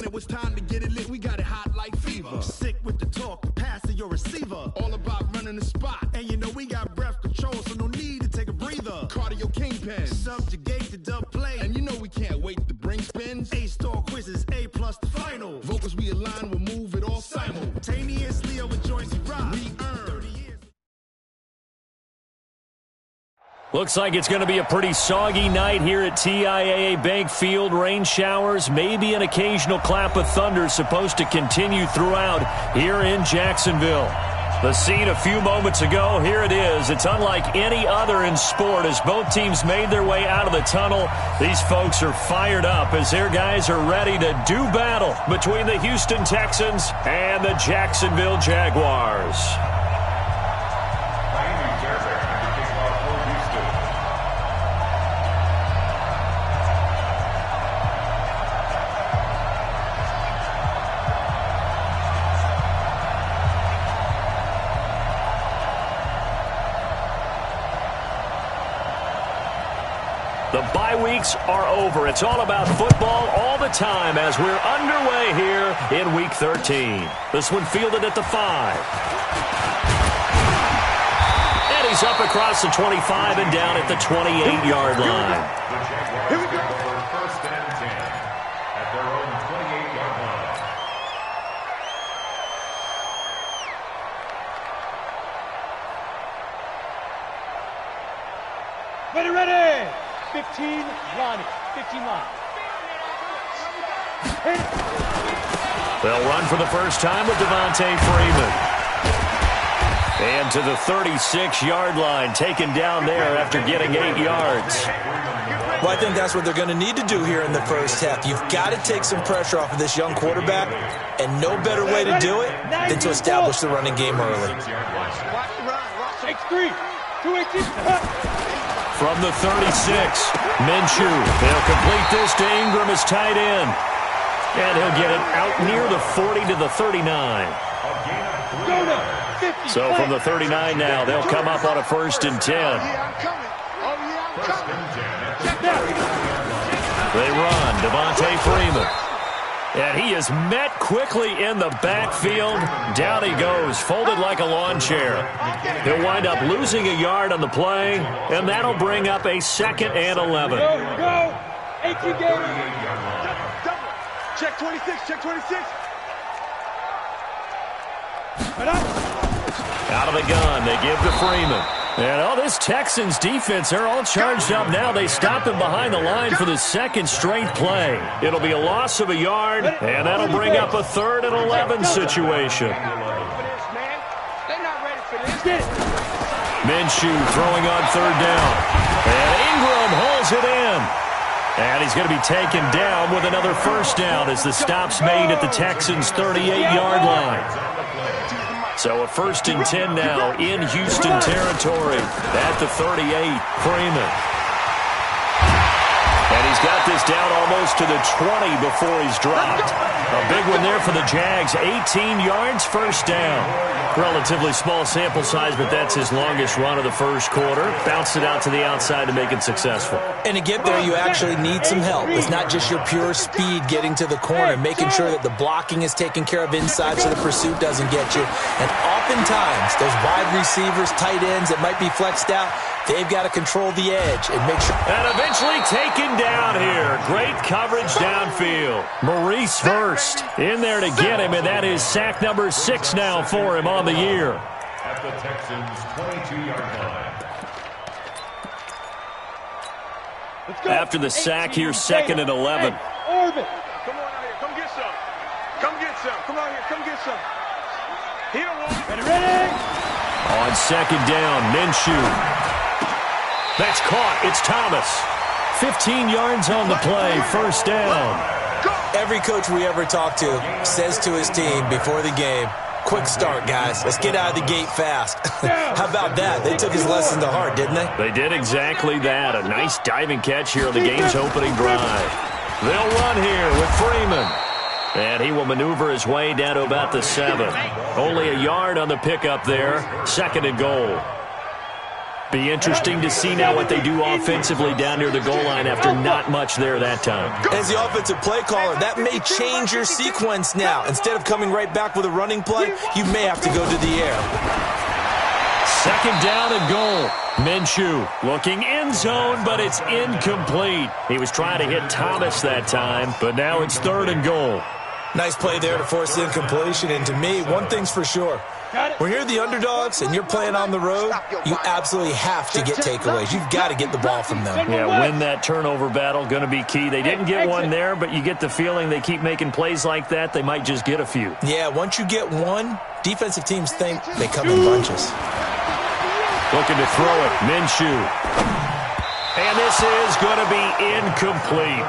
When it was time to get it lit, we got it hot like fever. Sick with the talk, passing your receiver. All about running the spot. And you know we got breath control, so no need to take a breather. Cardio kingpin, subjugate the dub play. And you know we can't wait to bring spins. A-star quizzes, A+ the final. Vocals we align, we'll move it all simultaneously over joints we rock. We earn 30 years. Looks like it's going to be a pretty soggy night here at TIAA Bank Field. Rain showers, maybe an occasional clap of thunder supposed to continue throughout here in Jacksonville. The scene a few moments ago, here it is. It's unlike any other in sport as both teams made their way out of the tunnel. These folks are fired up as their guys are ready to do battle between the Houston Texans and the Jacksonville Jaguars. The bye weeks are over. It's all about football all the time as we're underway here in Week 13. This one fielded at the 5. And he's up across the 25 and down at the 28-yard line. Here we go. First and 10 at their own 28-yard line. Ready. 15 line. 15 line. They'll run for the first time with Devontae Freeman. And to the 36-yard line, taken down there after getting 8 yards. Well, I think that's what they're going to need to do here in the first half. You've got to take some pressure off of this young quarterback, and no better way to do it than to establish the running game early. X3, 218. From the 36, Minshew. They'll complete this to Ingram as tight end. And he'll get it out near the 40 to the 39. So from the 39 now, they'll come up on a 1st and 10. They run, Devontae Freeman. And he is met quickly in the backfield. Down he goes, folded like a lawn chair. He'll wind up losing a yard on the play, and that'll bring up a 2nd and 11. Go. 18 game. Check 26, check 26. Out of the gun, they give to Freeman. And this Texans defense, they're all charged up now. They stopped him behind the line for the 2nd straight play. It'll be a loss of a yard, and that'll bring up a 3rd and 11 situation. Minshew throwing on 3rd down. And Ingram hauls it in. And he's going to be taken down with another 1st down as the stop's made at the Texans' 38-yard line. So a 1st and 10 now in Houston territory at the 38, Freeman. And he's got this down almost to the 20 before he's dropped. A big one there for the Jags, 18 yards, 1st down. Relatively small sample size, but that's his longest run of the first quarter. Bounced it out to the outside to make it successful. And to get there, you actually need some help. It's not just your pure speed getting to the corner, making sure that the blocking is taken care of inside so the pursuit doesn't get you. And oftentimes, those wide receivers, tight ends that might be flexed out, they've got to control the edge and make sure. And eventually taken down here. Great coverage downfield. Maurice Hurst in there to get him, and that is sack number 6 now for him on the year. At the Texans' 22-yard line. After the sack here, 2nd and 11. Orbit. Come on out here. Come get some. Come get some. Come on here. Come get some. He don't want it. Ready? On 2nd down, Minshew. That's caught. It's Thomas. 15 yards on the play. 1st down. Every coach we ever talk to says to his team before the game, quick start, guys. Let's get out of the gate fast. How about that? They took his lesson to heart, didn't they? They did exactly that. A nice diving catch here on the game's opening drive. They'll run here with Freeman. And he will maneuver his way down to about the 7. Only a yard on the pickup there. 2nd and goal. Be interesting to see now what they do offensively down near the goal line after not much there that time. As the offensive play caller, that may change your sequence now. Instead of coming right back with a running play, you may have to go to the air. Second down and goal. Minshew looking end zone, but it's incomplete. He was trying to hit Thomas that time, but now it's third and goal. Nice play there to force the incompletion. And to me, one thing's for sure. When you're the underdogs and you're playing on the road, you absolutely have to get takeaways. You've got to get the ball from them. Yeah, win that turnover battle, going to be key. They didn't get one there, but you get the feeling they keep making plays like that, they might just get a few. Yeah, once you get one, defensive teams think they come in bunches. Looking to throw it, Minshew. And this is going to be incomplete.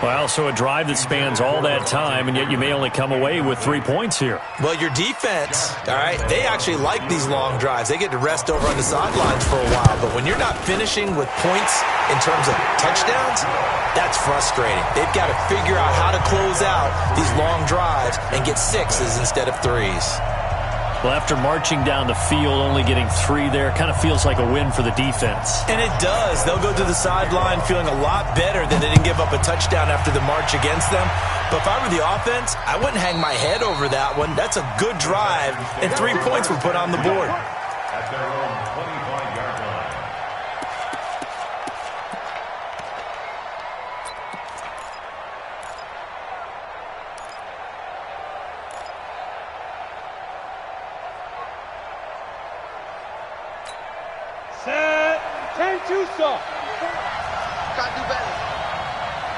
Well, so a drive that spans all that time, and yet you may only come away with 3 points here. Well, your defense, all right, they actually like these long drives. They get to rest over on the sidelines for a while. But when you're not finishing with points in terms of touchdowns, that's frustrating. They've got to figure out how to close out these long drives and get 6s instead of 3s. Well, after marching down the field, only getting 3 there, kind of feels like a win for the defense. And it does. They'll go to the sideline feeling a lot better that they didn't give up a touchdown after the march against them. But if I were the offense, I wouldn't hang my head over that one. That's a good drive, and 3 points were put on the board. At their own 25-yard line. Set. 10-2 stop. Gotta do better.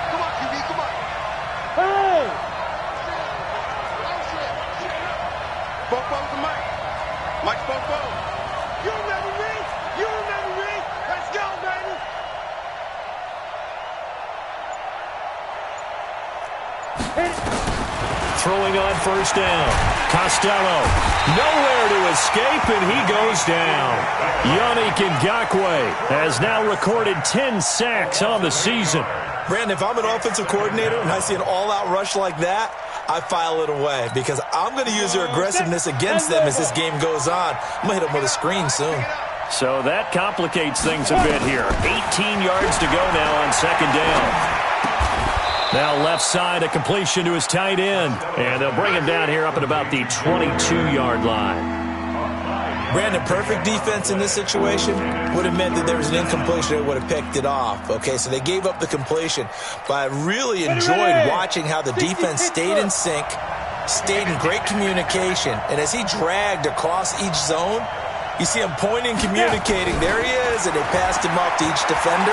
Come on, QB, come on. Hey. Bobo's the mic. Mike's Bobo. You remember me? You remember me? Let's go, baby. Throwing on first down. Costello, nowhere to escape, and he goes down. Yannick Ngakoue has now recorded 10 sacks on the season. Brandon, if I'm an offensive coordinator and I see an all-out rush like that, I file it away because I'm going to use their aggressiveness against them as this game goes on. I'm going to hit them with a screen soon. So that complicates things a bit here. 18 yards to go now on second down. Now left side, a completion to his tight end. And they'll bring him down here up at about the 22-yard line. Brandon, perfect defense in this situation would have meant that there was an incompletion that would have picked it off. Okay, so they gave up the completion. But I really enjoyed watching how the defense stayed in sync, stayed in great communication. And as he dragged across each zone, you see him pointing, communicating. There he is, and they passed him off to each defender.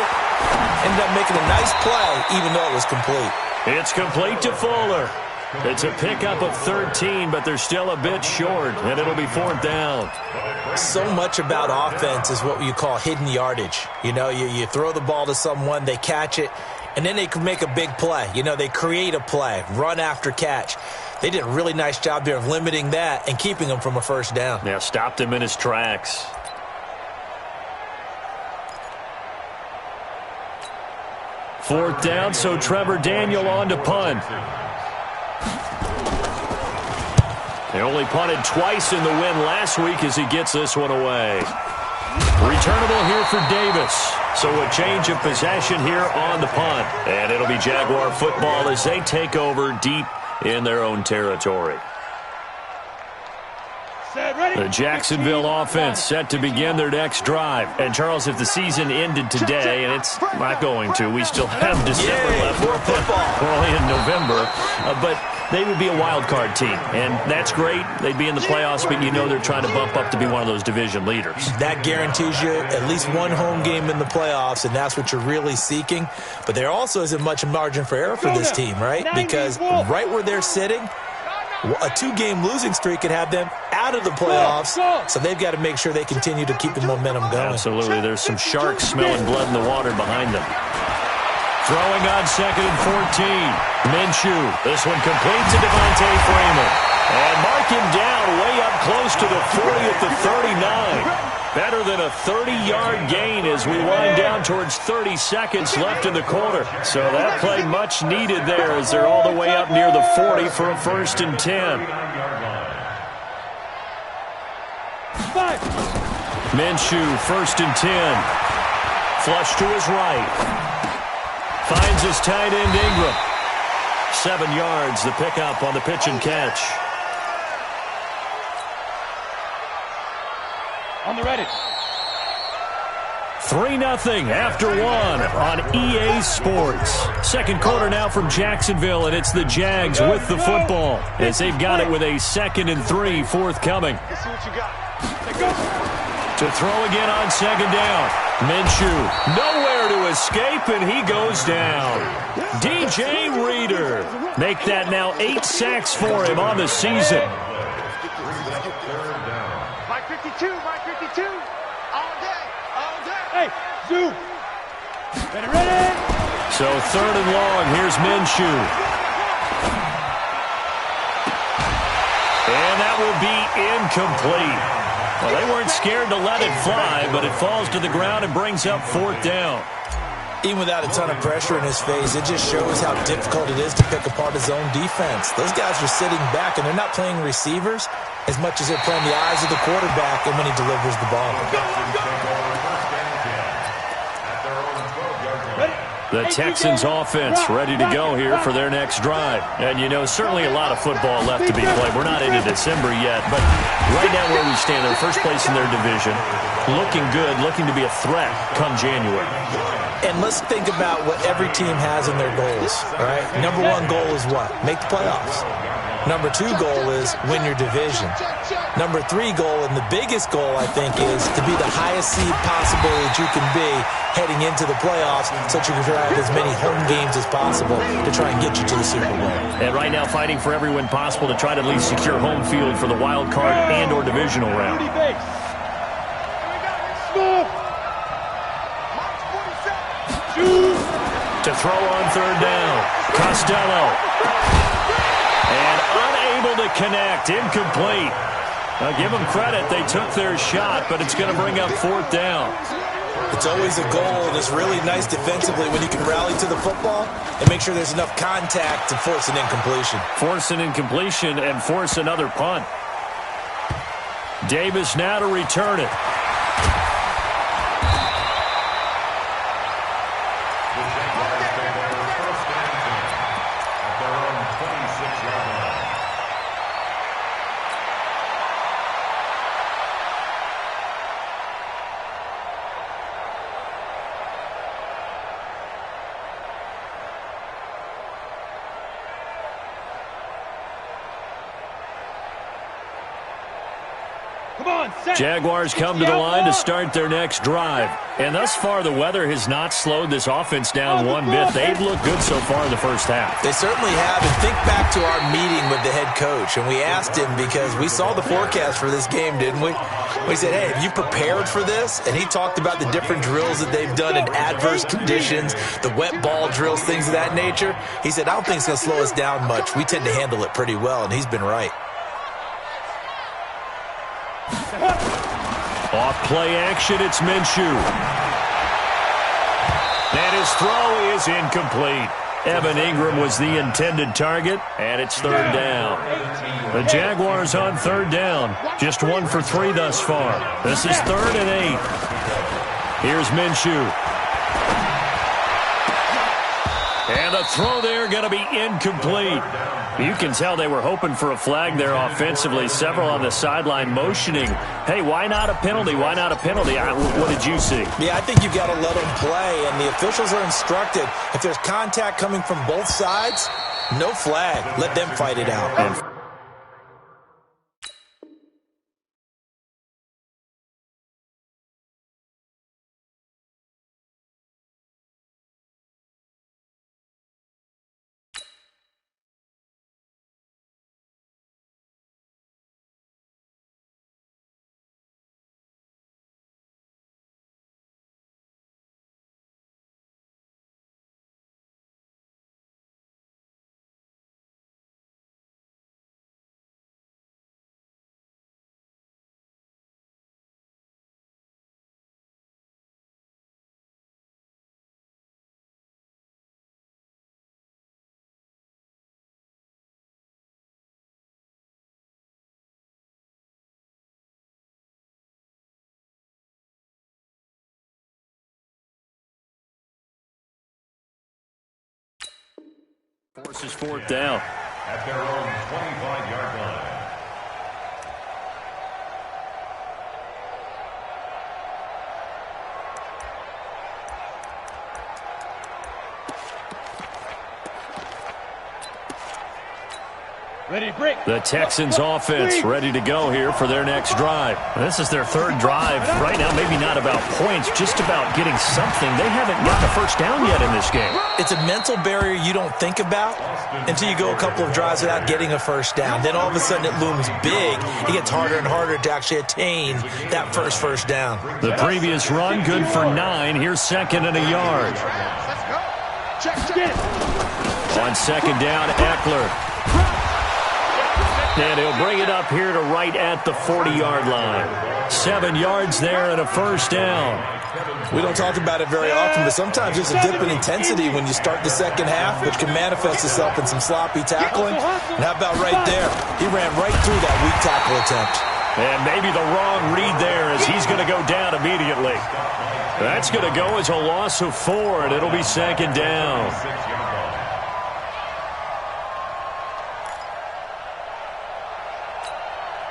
Ended up making a nice play, even though it was complete. It's complete to Fuller. It's a pickup of 13, but they're still a bit short, and it'll be fourth down. So much about offense is what you call hidden yardage. You know, you throw the ball to someone, they catch it, and then they can make a big play. You know, they create a play, run after catch. They did a really nice job there of limiting that and keeping him from a first down. Yeah, stopped him in his tracks. Fourth down, so Trevor Daniel on to punt. They only punted twice in the win last week as he gets this one away. Returnable here for Davis. So a change of possession here on the punt. And it'll be Jaguar football as they take over deep in their own territory. The Jacksonville offense set to begin their next drive. And, Charles, if the season ended today, and it's not going to, we still have December left. More football. We're only in November. But they would be a wild card team, and that's great. They'd be in the playoffs, but you know they're trying to bump up to be one of those division leaders. That guarantees you at least one home game in the playoffs, and that's what you're really seeking. But there also isn't much margin for error for this team, right? Because right where they're sitting, a 2-game losing streak could have them out of the playoffs, so they've got to make sure they continue to keep the momentum going. Absolutely. There's some sharks smelling blood in the water behind them. Throwing on second and 14. Minshew. This one complete to Devontae Freeman. And mark him down way up close to the 40 at the 39. Better than a 30-yard gain as we wind down towards 30 seconds left in the quarter. So that play much needed there as they're all the way up near the 40 for a first and 10. Minshew, 1st and 10. Flush to his right. Finds his tight end Ingram. 7 yards, the pickup on the pitch and catch. On the ready. 3-0 after 1 on EA Sports. Second quarter now from Jacksonville, and it's the Jags with the football as they've got it with a 2nd and 3 forthcoming. Let's see what you got. Let's go. To throw again on 2nd down. Minshew, nowhere to escape, and he goes down. DJ Reader. Make that now 8 sacks for him on the season. Mike 52, Mike 52. All day, all day. Hey, Zoo. Ready. So 3rd and long, here's Minshew. And that will be incomplete. Well, they weren't scared to let it fly, but it falls to the ground and brings up 4th down. Even without a ton of pressure in his face, it just shows how difficult it is to pick apart his own defense. Those guys are sitting back, and they're not playing receivers as much as they're playing the eyes of the quarterback and when he delivers the ball. The Texans offense ready to go here for their next drive. And, you know, certainly a lot of football left to be played. We're not into December yet, but right now where we stand, they're first place in their division, looking good, looking to be a threat come January. And let's think about what every team has in their goals, all right? Number 1 goal is what? Make the playoffs. Number 2 goal is win your division. Number 3 goal, and the biggest goal, I think, is to be the highest seed possible that you can be heading into the playoffs so that you can drive as many home games as possible to try and get you to the Super Bowl. And right now fighting for every win possible to try to at least secure home field for the wild card and or divisional round. To throw on 3rd down, Costello. And unable to connect, incomplete. Now give them credit, they took their shot, but it's going to bring up 4th down. It's always a goal, and it's really nice defensively when you can rally to the football and make sure there's enough contact to force an incompletion. Force an incompletion and force another punt. Davis now to return it. Jaguars come to the line to start their next drive. And thus far, the weather has not slowed this offense down one bit. They've looked good so far in the first half. They certainly have. And think back to our meeting with the head coach. And we asked him because we saw the forecast for this game, didn't we? We said, hey, have you prepared for this? And he talked about the different drills that they've done in adverse conditions, the wet ball drills, things of that nature. He said, I don't think it's going to slow us down much. We tend to handle it pretty well, and he's been right. Off play action, it's Minshew. And his throw is incomplete. Evan Ingram was the intended target, and it's 3rd down. The Jaguars on 3rd down. Just 1 for 3 thus far. This is 3rd and 8. Here's Minshew. And the throw there going to be incomplete. You can tell they were hoping for a flag there offensively. Several on the sideline motioning, hey, why not a penalty? Why not a penalty? What did you see? Yeah, I think you've got to let them play, and the officials are instructed. If there's contact coming from both sides, no flag. Let them fight it out. Forces fourth down. At their own 25-yard line. Ready to break. The Texans offense ready to go here for their next drive. This is their third drive right now. Maybe not about points, just about getting something. They haven't gotten a first down yet in this game. It's a mental barrier you don't think about until you go a couple of drives without getting a first down. Then all of a sudden it looms big. It gets harder and harder to actually attain that first down. The previous run, good for 9. Here's second and a yard. Let's go. Check. On second down, Eckler. And he'll bring it up here to right at the 40-yard line. 7 yards there and a first down. We don't talk about it very often, but sometimes there's a dip in intensity when you start the second half, which can manifest itself in some sloppy tackling. And how about right there? He ran right through that weak tackle attempt. And maybe the wrong read there as he's going to go down immediately. That's going to go as a loss of 4, and it'll be second down.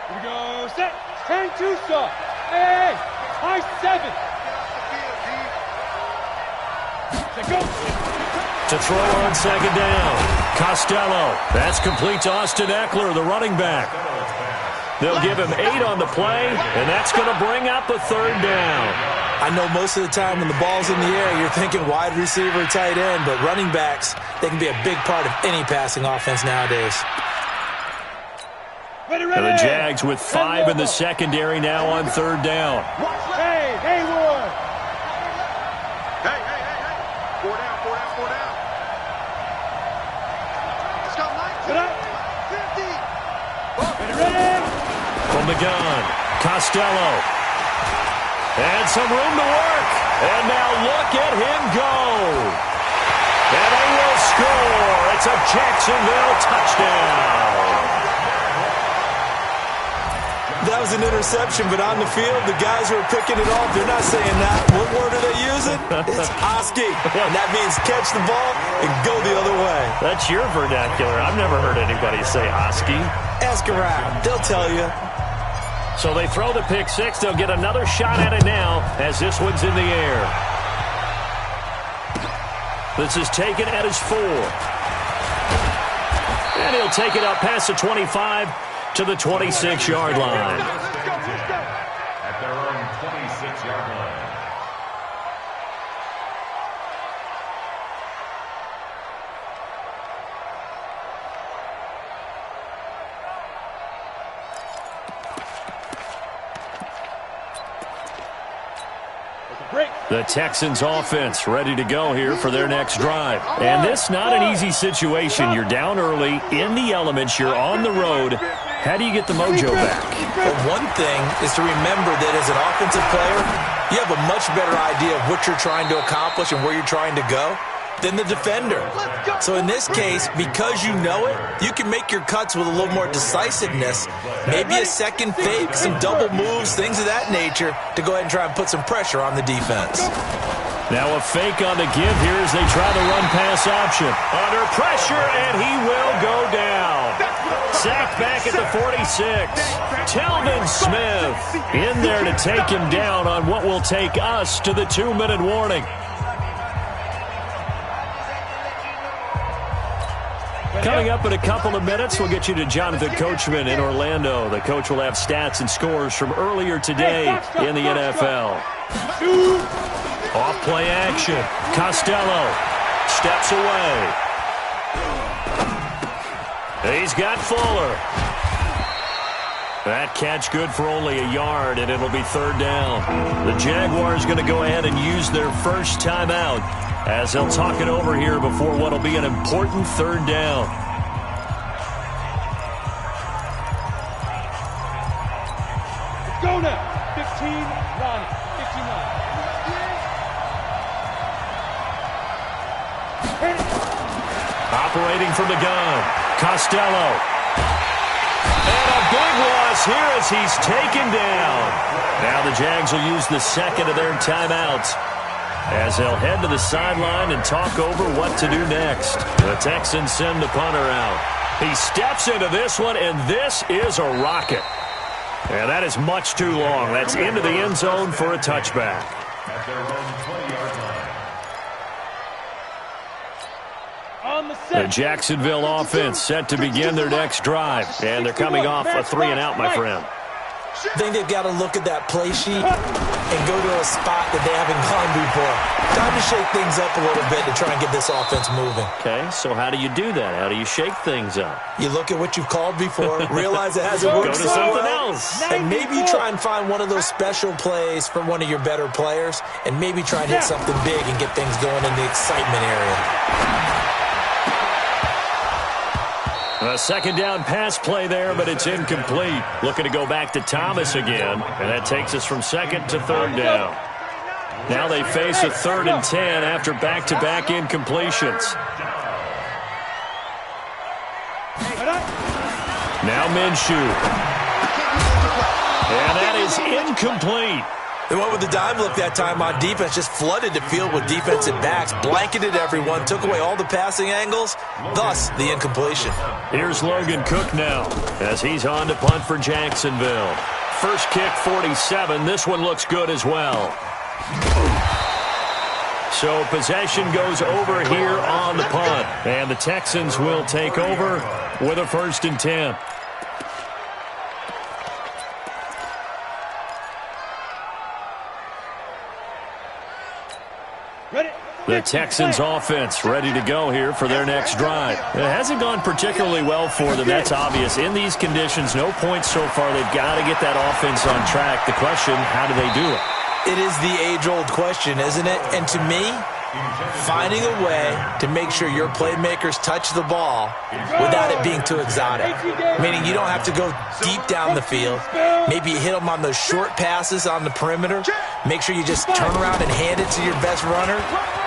Here we go. Set. Turn 2 stop. Hey. High 7. Set go. To throw on second down. Costello. That's complete to Austin Eckler, the running back. They'll give him 8 on the play, and that's going to bring up a third down. I know most of the time when the ball's in the air, you're thinking wide receiver, tight end, but running backs, they can be a big part of any passing offense nowadays. Ready. And the Jags with 5 in the secondary now on third down. Hey, Hayward. Hey. 4 down. Let's go, Mike. Get up. 50. Ready. From the gun, Costello. And some room to work. And now look at him go. And they will score. It's a Jacksonville touchdown. That was an interception, but on the field, the guys who are picking it off, they're not saying that. What word are they using? It's Oski. And that means catch the ball and go the other way. That's your vernacular. I've never heard anybody say Oski. Ask around. They'll tell you. So they throw the pick 6. They'll get another shot at it now as this one's in the air. This is taken at his 4. And he'll take it up past the 25 to the 26-yard line. At their own 26-yard line. The Texans offense ready to go here for their next drive. And this not an easy situation. You're down early, in the elements, you're on the road. How do you get the mojo back? Well, one thing is to remember that as an offensive player, you have a much better idea of what you're trying to accomplish and where you're trying to go than the defender. So in this case, because you know it, you can make your cuts with a little more decisiveness, maybe a second fake, some double moves, things of that nature, to go ahead and try and put some pressure on the defense. Now a fake on the give here as they try the run-pass option. Under pressure, and he will go down. Sacked back at the 46. Telvin Smith in there to take him down on what will take us to the 2-minute warning. Coming up in a couple of minutes, we'll get you to Jonathan Coachman in Orlando. The coach will have stats and scores from earlier today in the NFL. Off play action. Costello steps away. He's got Fuller. That catch good for only a yard, and it'll be third down. The Jaguars going to go ahead and use their first timeout as they'll talk it over here before what will be an important third down. Let's go now. 15, Ronnie. 59. Operating from the gun, Costello. And a big loss here as he's taken down. Now the Jags will use the second of their timeouts. as they'll head to the sideline and talk over what to do next. The Texans send the punter out. He steps into this one, and this is a rocket. And that is much too long. That's into the end zone for a touchback. At their own 20-yard line. The Jacksonville offense set to begin their next drive. And they're coming off a 3-and-out, my friend. I think they've got to look at that play sheet and go to a spot that they haven't gone before. Time to shake things up a little bit to try and get this offense moving. Okay, so how do you do that? How do you shake things up? You look at what you've called before, realize it hasn't worked so something else. And maybe try and find one of those special plays from one of your better players, and maybe try and hit something big and get things going in the excitement area. A second down pass play there, but it's incomplete. Looking to go back to Thomas again, and that takes us from second to third down. Now they face a 3rd and 10 after back-to-back incompletions. Now Minshew. And that is incomplete. They went with the dime look that time on defense, just flooded the field with defensive backs, blanketed everyone, took away all the passing angles, thus the incompletion. Here's Logan Cook now as he's on to punt for Jacksonville. First kick, 47. This one looks good as well. So possession goes over here on the punt, and the Texans will take over with a 1st and 10. The Texans offense ready to go here for their next drive. It hasn't gone particularly well for them. That's obvious. In these conditions, no points so far. They've got to get that offense on track. The question, how do they do it? It is the age-old question, isn't it? And to me, finding a way to make sure your playmakers touch the ball without it being too exotic. Meaning you don't have to go deep down the field. Maybe you hit them on those short passes on the perimeter. Make sure you just turn around and hand it to your best runner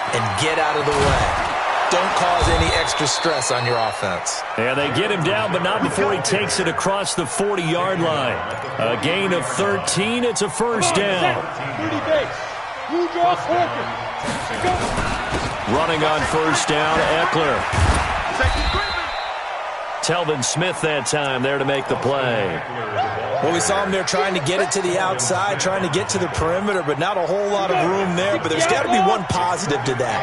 and get out of the way. Don't cause any extra stress on your offense. And they get him down, but not before he takes it across the 40-yard line. A gain of 13. It's a 1st down. Running on 1st down, Eckler. Telvin Smith that time there to make the play. Well, we saw him there trying to get it to the outside, trying to get to the perimeter, but not a whole lot of room there. But there's got to be one positive to that.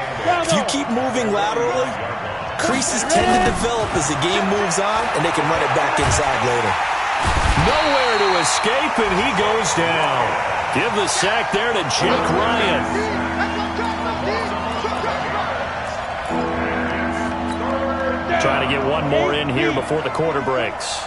If you keep moving laterally, creases tend to develop as the game moves on, and they can run it back inside later. Nowhere to escape, and he goes down. Give the sack there to Jake Ryan. Trying to get one more in here before the quarter breaks.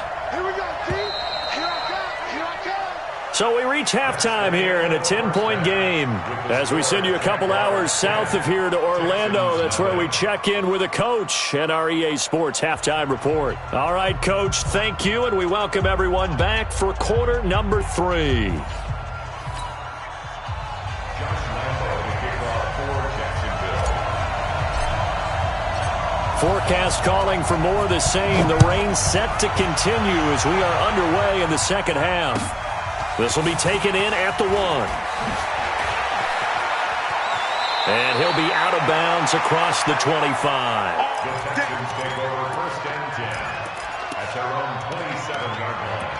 So we reach halftime here in a 10-point game. As we send you a couple hours south of here to Orlando, that's where we check in with a coach at our EA Sports Halftime Report. All right, Coach, thank you, and we welcome everyone back for quarter number 3. Forecast calling for more of the same. The rain set to continue as we are underway in the second half. This will be taken in at the 1. And he'll be out of bounds across the 25. The Texans take over 1st and 10 at their own 27-yard line.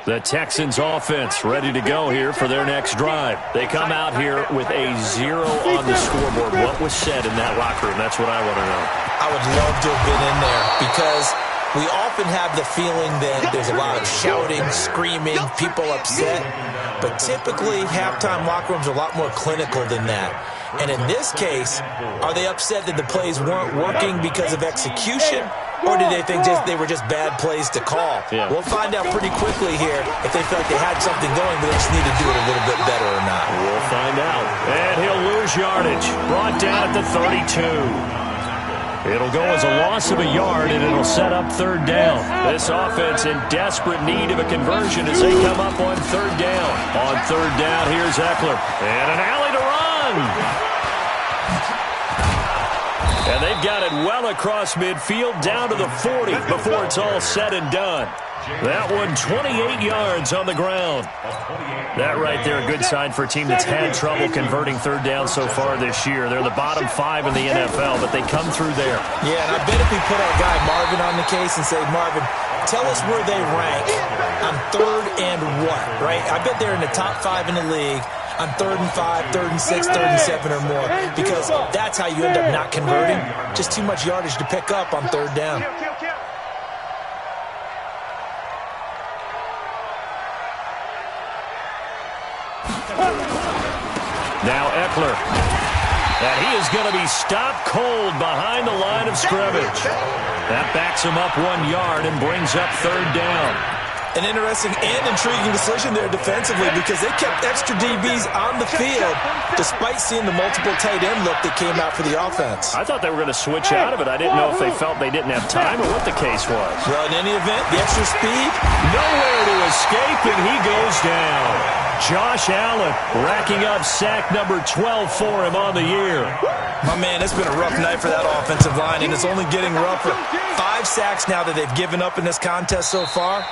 The Texans offense ready to go here for their next drive. They come out here with a 0 on the scoreboard. What was said in that locker room? That's what I want to know. I would love to have been in there because we often have the feeling that there's a lot of shouting, screaming, people upset. But typically, halftime locker rooms are a lot more clinical than that. And in this case, are they upset that the plays weren't working because of execution? Or did they think they were just bad plays to call? Yeah. We'll find out pretty quickly here if they feel like they had something going, but they just need to do it a little bit better or not. We'll find out. And he'll lose yardage. Brought down at the 32. It'll go as a loss of a yard, and it'll set up 3rd down. This offense in desperate need of a conversion as they come up on 3rd down. On 3rd down, here's Eckler. And an alley to run. And they've got it well across midfield down to the 40 before it's all said and done. That one 28 yards on the ground. That right there, a good sign for a team that's had trouble converting third down so far this year. They're the bottom 5 in the NFL, but they come through there. Yeah, and I bet if we put our guy Marvin on the case and say, Marvin, tell us where they rank on third and what, right? I bet they're in the top 5 in the league on 3rd and 5, 3rd and 6, 3rd and 7 or more, because that's how you end up not converting. Just too much yardage to pick up on third down. Now Eckler. And he is going to be stopped cold behind the line of scrimmage. That backs him up 1 yard and brings up third down. An interesting and intriguing decision there defensively because they kept extra DBs on the field despite seeing the multiple tight end look that came out for the offense. I thought they were going to switch out of it. I didn't know if they felt they didn't have time or what the case was. Well, in any event, the extra speed, nowhere to escape, and he goes down. Josh Allen racking up sack number 12 for him on the year. My man, it's been a rough night for that offensive line, and it's only getting rougher. 5 sacks now that they've given up in this contest so far.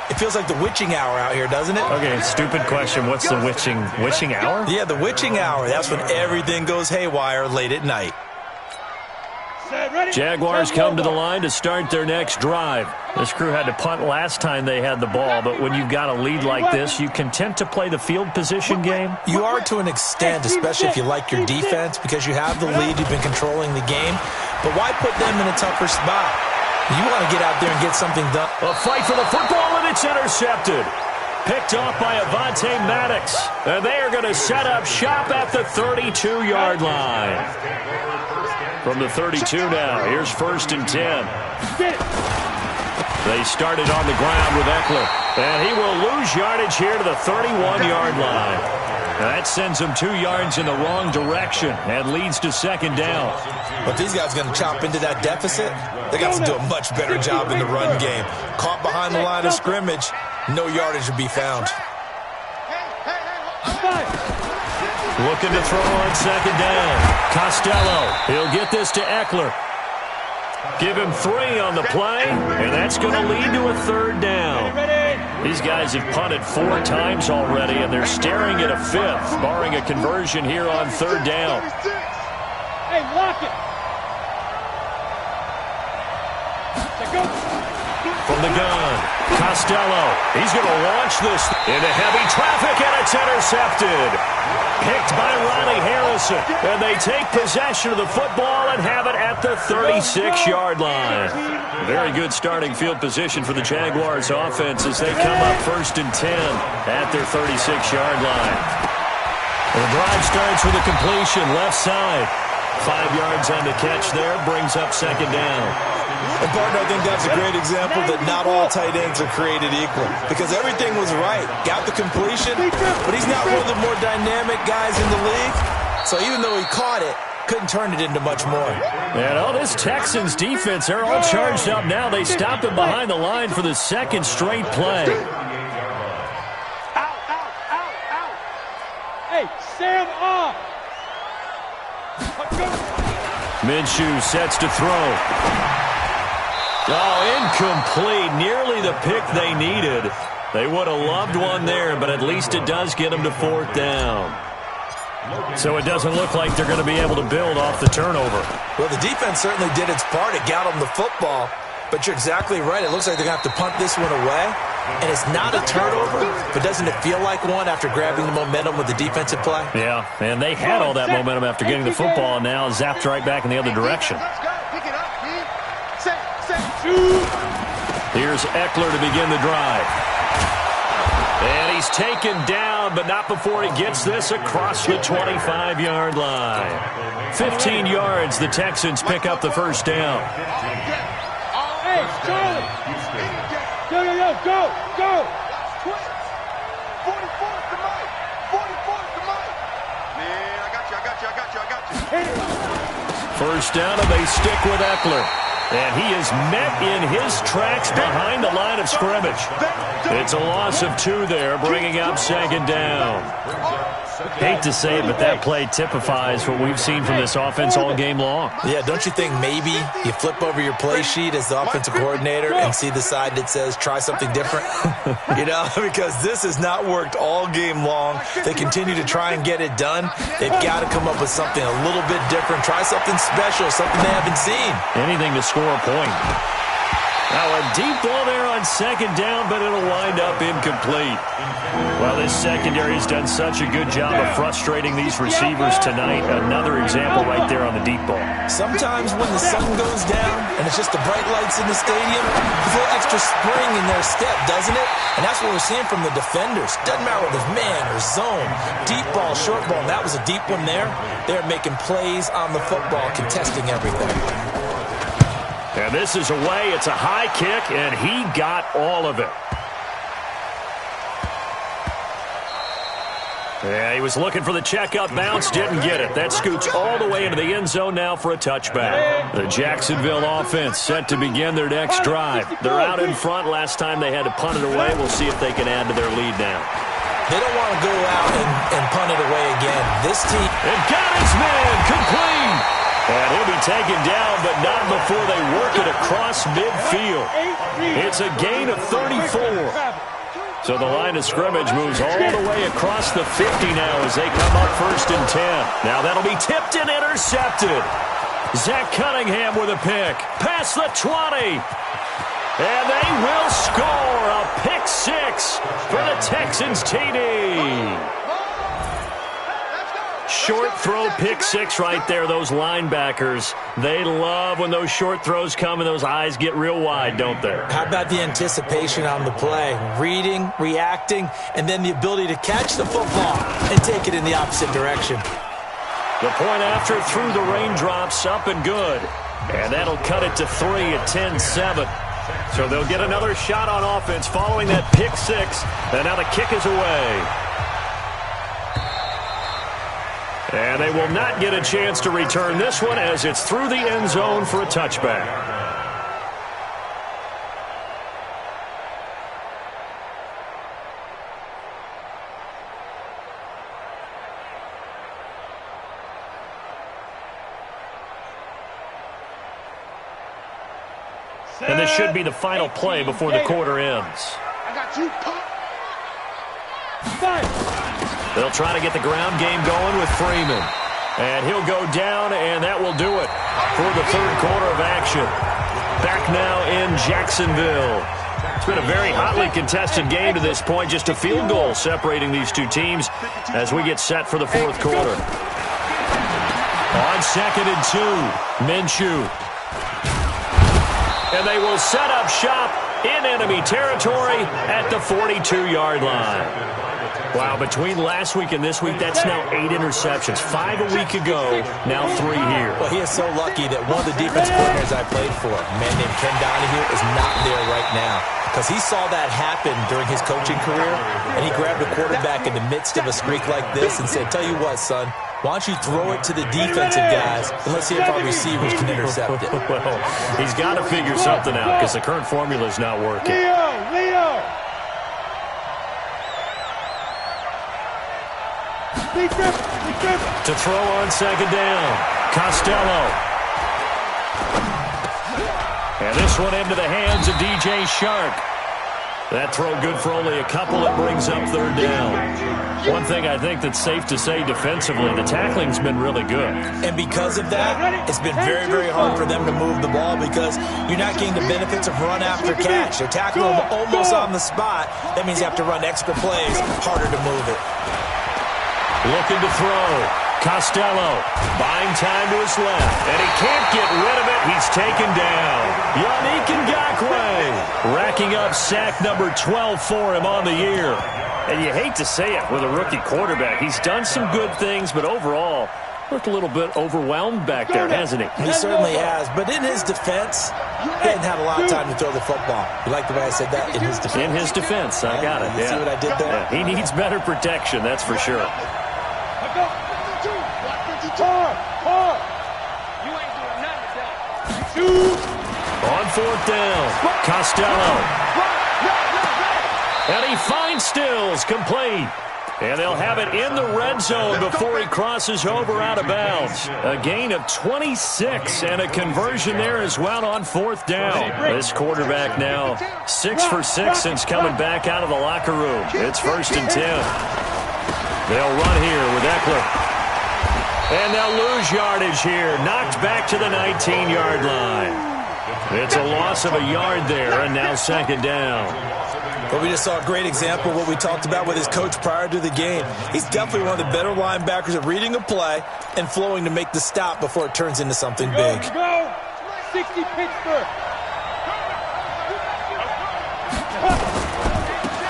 It feels like the witching hour out here, doesn't it? Okay, stupid question. What's the witching hour? Yeah, the witching hour. That's when everything goes haywire late at night. Jaguars come to the line to start their next drive. This crew had to punt last time they had the ball, but when you've got a lead like this, you content to play the field position game? You are to an extent, especially if you like your defense, because you have the lead, you've been controlling the game. But why put them in a tougher spot? You want to get out there and get something done. A fight for the football, and it's intercepted. Picked off by Avonte Maddox. And they are going to set up shop at the 32-yard line. From the 32 now, here's 1st and 10. They started on the ground with Eckler. And he will lose yardage here to the 31-yard line. That sends them 2 yards in the wrong direction and leads to 2nd down. But these guys are going to chop into that deficit. They got to do a much better job in the run game. Caught behind the line of scrimmage, no yardage to be found. Looking to throw on 2nd down. Costello, he'll get this to Eckler. Give him 3 on the play, and that's going to lead to a 3rd down. These guys have punted 4 times already, and they're staring at a 5th, barring a conversion here on 3rd down. Hey, lock it. From the gun, Costello. He's going to launch this into heavy traffic, and it's intercepted. Picked by Ronnie Harrison. And they take possession of the football and have it at the 36-yard line. Very good starting field position for the Jaguars offense as they come up 1st and 10 at their 36-yard line. And the drive starts with a completion left side. 5 yards on the catch there, brings up 2nd down. And, partner, I think that's a great example that not all tight ends are created equal because everything was right. Got the completion, but he's not one of the more dynamic guys in the league. So even though he caught it, couldn't turn it into much more. And all this Texans defense, they're all charged up now. They stopped him behind the line for the 2nd straight play. Hey, Sam off. Minshew sets to throw. Oh, incomplete. Nearly the pick they needed. They would have loved one there, but at least it does get them to 4th down. So it doesn't look like they're going to be able to build off the turnover. Well, the defense certainly did its part. It got them the football. But you're exactly right. It looks like they're going to have to punt this one away. And it's not a turnover, but doesn't it feel like one after grabbing the momentum with the defensive play? Yeah, and they had all that momentum after getting the football, and now zapped right back in the other direction. Here's Eckler to begin the drive. And he's taken down, but not before he gets this across the 25-yard line. 15 yards, the Texans pick up the 1st down. Hey, Charlie. Go. 44 to Mike. 44 to Mike. Man, I got you. 1st down, and they stick with Eckler. And he is met in his tracks behind the line of scrimmage. It's a loss of 2 there, bringing up 2nd down. Hate to say it, but that play typifies what we've seen from this offense all game long. Yeah, don't you think maybe you flip over your play sheet as the offensive coordinator and see the side that says try something different? You know, because this has not worked all game long. They continue to try and get it done. They've got to come up with something a little bit different. Try something special, something they haven't seen. Anything to score a point. Now a deep ball there on second down, but it'll wind up incomplete. Well, this secondary has done such a good job of frustrating these receivers tonight. Another example right there on the deep ball. Sometimes when the sun goes down and it's just the bright lights in the stadium, there's a little extra spring in their step, doesn't it? And that's what we're seeing from the defenders. Doesn't matter whether it's man or zone, deep ball, short ball. And that was a deep one there. They're making plays on the football, contesting everything. And this is away. It's a high kick, and he got all of it. Yeah, he was looking for the checkup bounce, didn't get it. That scoots all the way into the end zone now for a touchback. The Jacksonville offense set to begin their next drive. They're out in front. Last time they had to punt it away. We'll see if they can add to their lead now. They don't want to go out and punt it away again. This team... And got his man complete. And he'll be taken down, but not before they work it across midfield. It's a gain of 34. So the line of scrimmage moves all the way across the 50 now as they come up 1st and 10. Now that'll be tipped and intercepted. Zach Cunningham with a pick. Past the 20. And they will score a pick 6 for the Texans TD. Short throw, pick 6 right there. Those linebackers, they love when those short throws come and those eyes get real wide, don't they? How about the anticipation on the play? Reading, reacting, and then the ability to catch the football and take it in the opposite direction. The point after through the raindrops, up and good. And that'll cut it to 3 at 10-7. So they'll get another shot on offense following that pick 6. And now the kick is away. And they will not get a chance to return this one as it's through the end zone for a touchback. And this should be the final play before the quarter ends. I got you. They'll try to get the ground game going with Freeman. And he'll go down, and that will do it for the third quarter of action. Back now in Jacksonville. It's been a very hotly contested game to this point. Just a field goal separating these two teams as we get set for the fourth quarter. On 2nd and 2, Minshew. And they will set up shop in enemy territory at the 42-yard line. Wow, between last week and this week, that's now 8 interceptions. 5 a week ago, now 3 here. Well, he is so lucky that one of the defense coordinators I played for, a man named Ken Donahue, is not there right now. Because he saw that happen during his coaching career, and he grabbed a quarterback in the midst of a streak like this and said, tell you what, son, why don't you throw it to the defensive guys, and let's see if our receivers can intercept it. Well, he's got to figure something out because the current formula is not working. Leo! To throw on 2nd down, Costello. And this one into the hands of DJ Shark. That throw good for only a couple. It brings up 3rd down. One thing I think that's safe to say defensively, the tackling's been really good. And because of that, it's been very, very hard for them to move the ball because you're not getting the benefits of run after catch. They're tackling them almost on the spot. That means you have to run extra plays, harder to move it. Looking to throw. Costello buying time to his left. And he can't get rid of it. He's taken down. Yannick Ngakoue racking up sack number 12 for him on the year. And you hate to say it with a rookie quarterback. He's done some good things, but overall, looked a little bit overwhelmed back there, hasn't he? He certainly has. But in his defense, he hadn't had a lot of time to throw the football. You like the way I said that? In his defense. In his defense. I got it. You see what I did there? Yeah, he needs better protection, that's for sure. On 4th down, Costello. And he finds Stills complete. And they'll have it in the red zone before he crosses over out of bounds. A gain of 26 and a conversion there as well on 4th down. This quarterback now 6 for 6 since coming back out of the locker room. It's 1st and 10. They'll run here with Eckler. And they'll lose yardage here. Knocked back to the 19-yard line. It's a loss of a yard there, and now 2nd down. But we just saw a great example of what we talked about with his coach prior to the game. He's definitely one of the better linebackers at reading a play and flowing to make the stop before it turns into something big. Go! 60 Pittsburgh!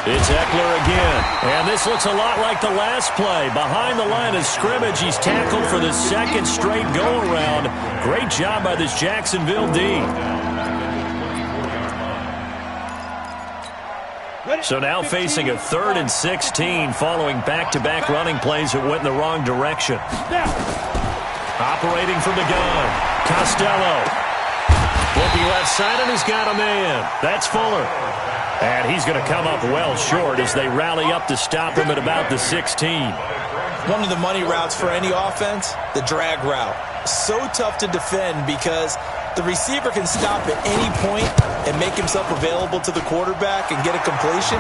It's Eckler again, and this looks a lot like the last play. Behind the line of scrimmage, he's tackled for the 2nd straight go-around. Great job by this Jacksonville D. So now facing a 3rd and 16 following back-to-back running plays that went in the wrong direction. Operating from the gun, Costello. Looking left side, and he's got a man. That's Fuller. And he's going to come up well short as they rally up to stop him at about the 16. One of the money routes for any offense, the drag route. So tough to defend because the receiver can stop at any point and make himself available to the quarterback and get a completion.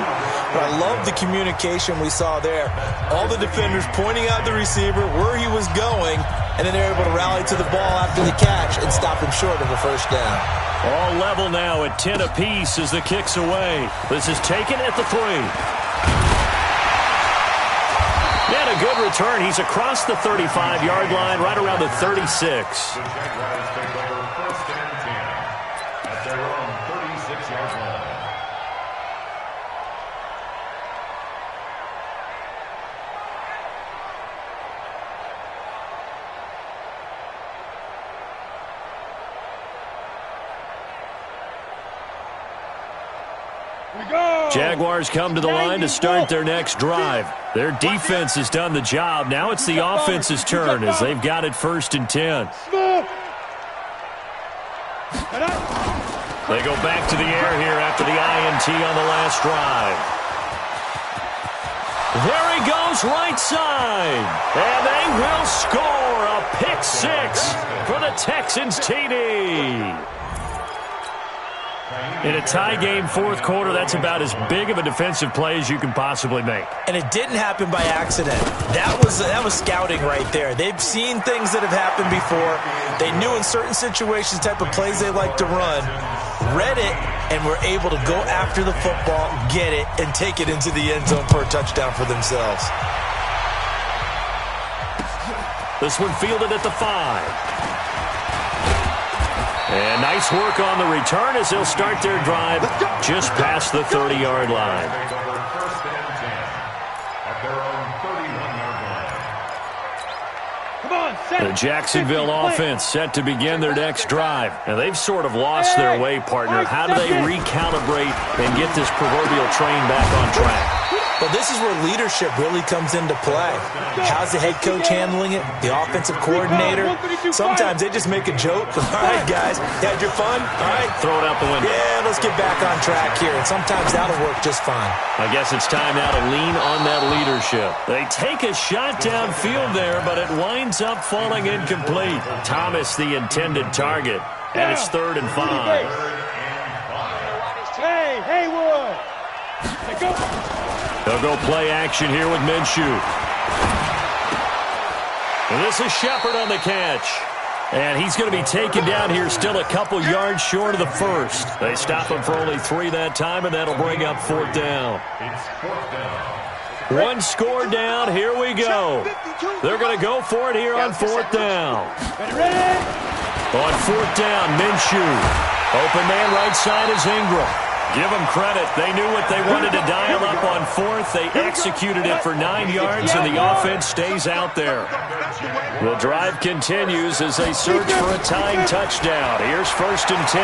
But I love the communication we saw there. All the defenders pointing out the receiver, where he was going, and then they're able to rally to the ball after the catch and stop him short of a 1st down. All level now at 10 apiece as the kick's away. This is taken at the 3. And a good return. He's across the 35-yard line, right around the 36. The Jaguars take over 1st and 10 at their own 36-yard line. Jaguars come to the line to start their next drive. Their defense has done the job. Now it's the offense's turn as they've got it 1st and 10. They go back to the air here after the INT on the last drive. There he goes, right side. And they will score a pick 6 for the Texans TD. In a tie game 4th quarter, that's about as big of a defensive play as you can possibly make. And it didn't happen by accident. That was scouting right there. They've seen things that have happened before. They knew in certain situations the type of plays they like to run, read it, and were able to go after the football, get it, and take it into the end zone for a touchdown for themselves. This one fielded at the 5. And nice work on the return as they'll start their drive just past the 30-yard line. Take over 1st and 10 at their own 31-yard line. The Jacksonville offense set to begin their next drive. And they've sort of lost their way, partner. How do they recalibrate and get this proverbial train back on track? Well, this is where leadership really comes into play. How's the head coach handling it? The offensive coordinator? Sometimes they just make a joke. All right, guys, you had your fun? All right. Throw it out the window. Yeah, let's get back on track here. And sometimes that'll work just fine. I guess it's time now to lean on that leadership. They take a shot downfield there, but it winds up falling incomplete. Thomas, the intended target. And it's 3rd and 5. Hey, Haywood! Hey, go! They'll go play action here with Minshew. And this is Shepard on the catch. And he's going to be taken down here still a couple yards short of the 1st. They stop him for only 3 that time, and that'll bring up 4th down. It's 4th down. One score down. Here we go. They're going to go for it here on 4th down. On 4th down, Minshew. Open man right side is Ingram. Give them credit. They knew what they wanted to dial up on 4th. They executed it for 9 yards, and the offense stays out there. The drive continues as they search for a tying touchdown. Here's 1st and 10.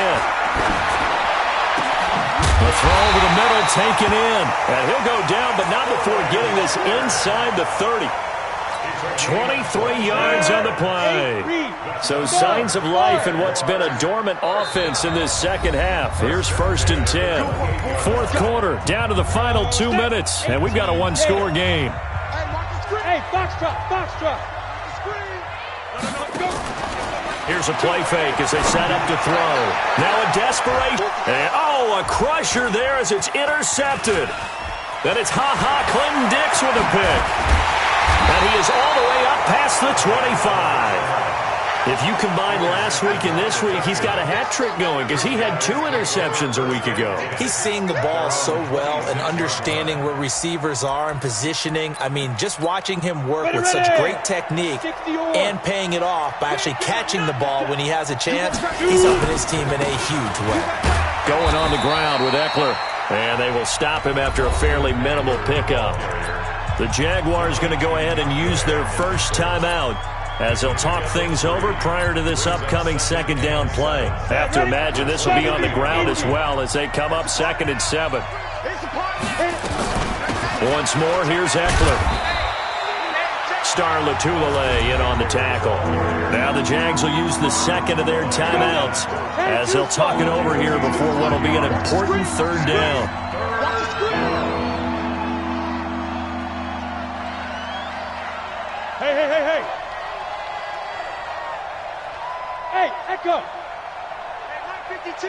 The throw over the middle taken in. And he'll go down, but not before getting this inside the 30. 23 yards on the play. So signs of life in what's been a dormant offense in this second half. Here's 1st and 10. 4th quarter, down to the final 2 minutes, and we've got a one-score game. Foxtrot. Here's a play fake as they set up to throw. Now a desperation. And, a crusher there as it's intercepted. Then it's Clinton Dix with a pick. And he is all the way up past the 25. If you combine last week and this week, he's got a hat trick going because he had 2 interceptions a week ago. He's seeing the ball so well and understanding where receivers are and positioning. I mean, just watching him work with such great technique and paying it off by actually catching the ball when he has a chance, he's helping his team in a huge way. Going on the ground with Eckler, and they will stop him after a fairly minimal pickup. The Jaguars going to go ahead and use their first timeout as they'll talk things over prior to this upcoming second down play. I have to imagine this will be on the ground as well as they come up 2nd and 7. Once more, here's Eckler. Star Latulele in on the tackle. Now the Jags will use the second of their timeouts as they'll talk it over here before what will be an important 3rd down. Hey. Hey, Echo. Hey, Mike 52.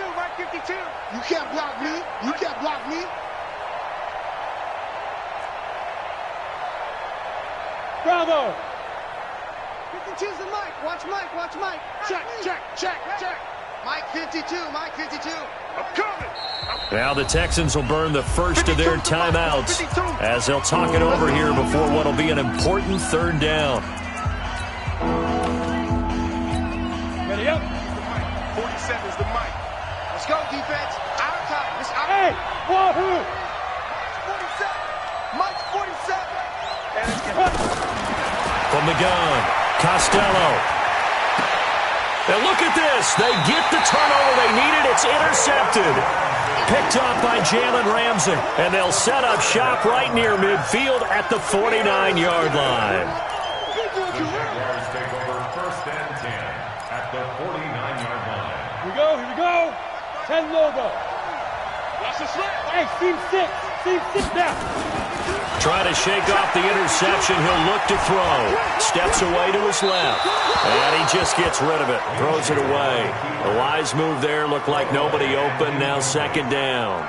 You can't block me. Bravo. 52's the Mike. Watch Mike. Check. Mike 52. I'm coming. Now the Texans will burn the first of their timeouts as they'll talk it over here before what will be an important 3rd down. Ready up. 47's the Mike. Let's go, defense. Out of time. Hey, wahoo. Mike's 47. From the gun, Costello. Now look at this. They get the turnover they needed. It's intercepted. Picked up by Jalen Ramsey. And they'll set up shop right near midfield at the 49-yard line. Jaguars take over 1st and 10 at the 49-yard line. Here we go. 10 logo. Watch the slip. Hey, Team 6 now. Trying to shake off the interception. He'll look to throw. Steps away to his left. And he just gets rid of it. Throws it away. A wise move there. Looked like nobody open. Now 2nd down.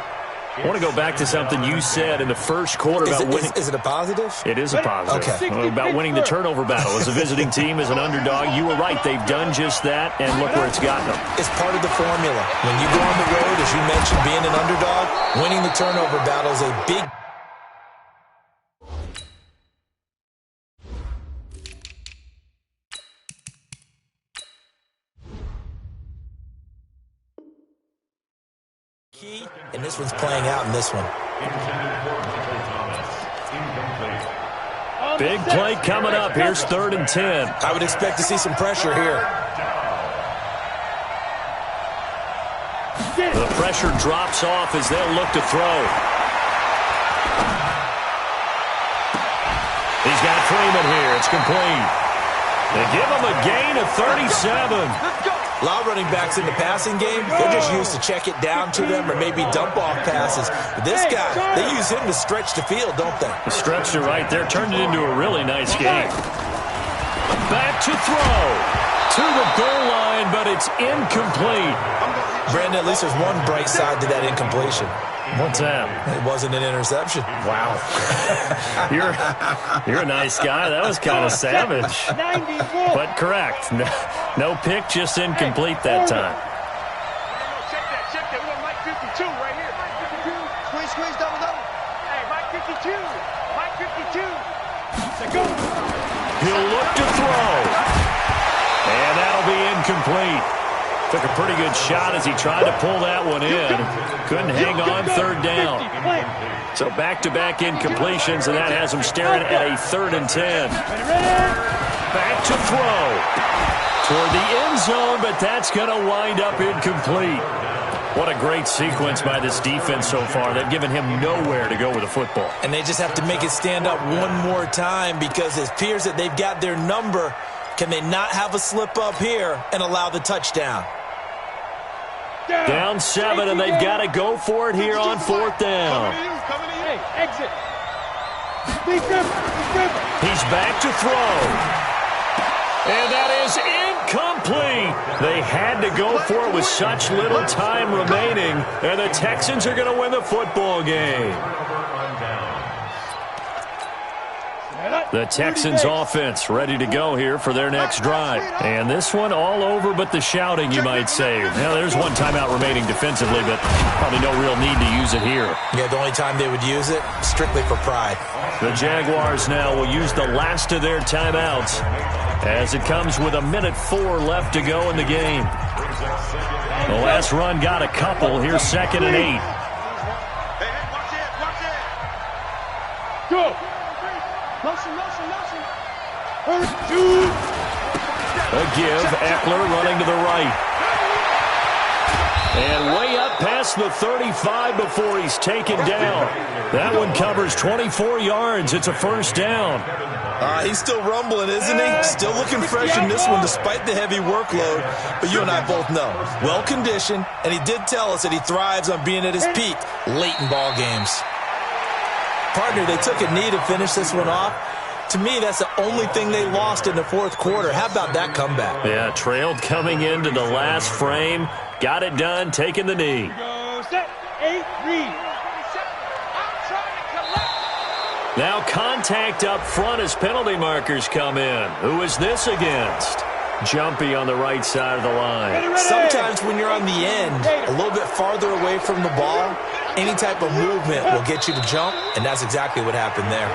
I want to go back to something you said in the first quarter about winning. Is it a positive? It is a positive. Okay. About winning the turnover battle. As a visiting team, as an underdog, you were right. They've done just that, and look where it's gotten them. It's part of the formula. When you go on the road, as you mentioned, being an underdog, winning the turnover battle is a big... key, and this one's playing out in this one. Big play coming up. Here's 3rd and 10. I would expect to see some pressure here. The pressure drops off as they'll look to throw. He's got Freeman here. It's complete. They give him a gain of 37. A lot of running backs in the passing game, they're just used to check it down to them or maybe dump off passes. But this guy, they use him to stretch the field, don't they? The stretch it right there turned it into a really nice game. Back to throw. To the goal line, but it's incomplete. Brandon, at least there's one bright side to that incompletion. What's that? It wasn't an interception. Wow. You're a nice guy. That was kind of savage. But correct. No pick, just incomplete that time. Check that. We got Mike 52 right here. Mike 52. Squeeze, double. Hey, Mike 52. Mike 52. Let's go. He'll look to throw. And that'll be incomplete. Took a pretty good shot as he tried to pull that one in. Couldn't hang on 3rd down. So back-to-back incompletions, and that has him staring at a 3rd and 10. Back to throw. Toward the end zone, but that's going to wind up incomplete. What a great sequence by this defense so far. They've given him nowhere to go with the football. And they just have to make it stand up one more time because it appears that they've got their number. Can they not have a slip-up here and allow the touchdown? Down 7, and they've got to go for it here on 4th down. Hey, exit. He's back to throw. And that is incomplete. They had to go for it with such little time remaining. And the Texans are going to win the football game. The Texans offense ready to go here for their next drive. And this one all over but the shouting, you might say. Now, there's one timeout remaining defensively, but probably no real need to use it here. Yeah, the only time they would use it, strictly for pride. The Jaguars now will use the last of their timeouts as it comes with 1:04 left to go in the game. The last run got a couple. Here's 2nd and 8. Go. Motion. A give. Eckler running to the right. And way up past the 35 before he's taken down. That one covers 24 yards. It's a first down. He's still rumbling, isn't he? Still looking fresh in this one despite the heavy workload. But you and I both know, well-conditioned, and he did tell us that he thrives on being at his peak late in ball games. Partner, they took a knee to finish this one off. To me, that's the only thing they lost in the fourth quarter. How about that comeback? Yeah, trailed coming into the last frame. Got it done, taking the knee. Go set. 8, read. Now contact up front as penalty markers come in. Who is this against? Jumpy on the right side of the line. Sometimes when you're on the end, a little bit farther away from the ball, any type of movement will get you to jump, and that's exactly what happened there.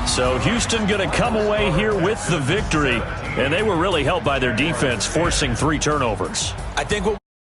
So Houston going to come away here with the victory, and they were really helped by their defense forcing 3 turnovers. I think what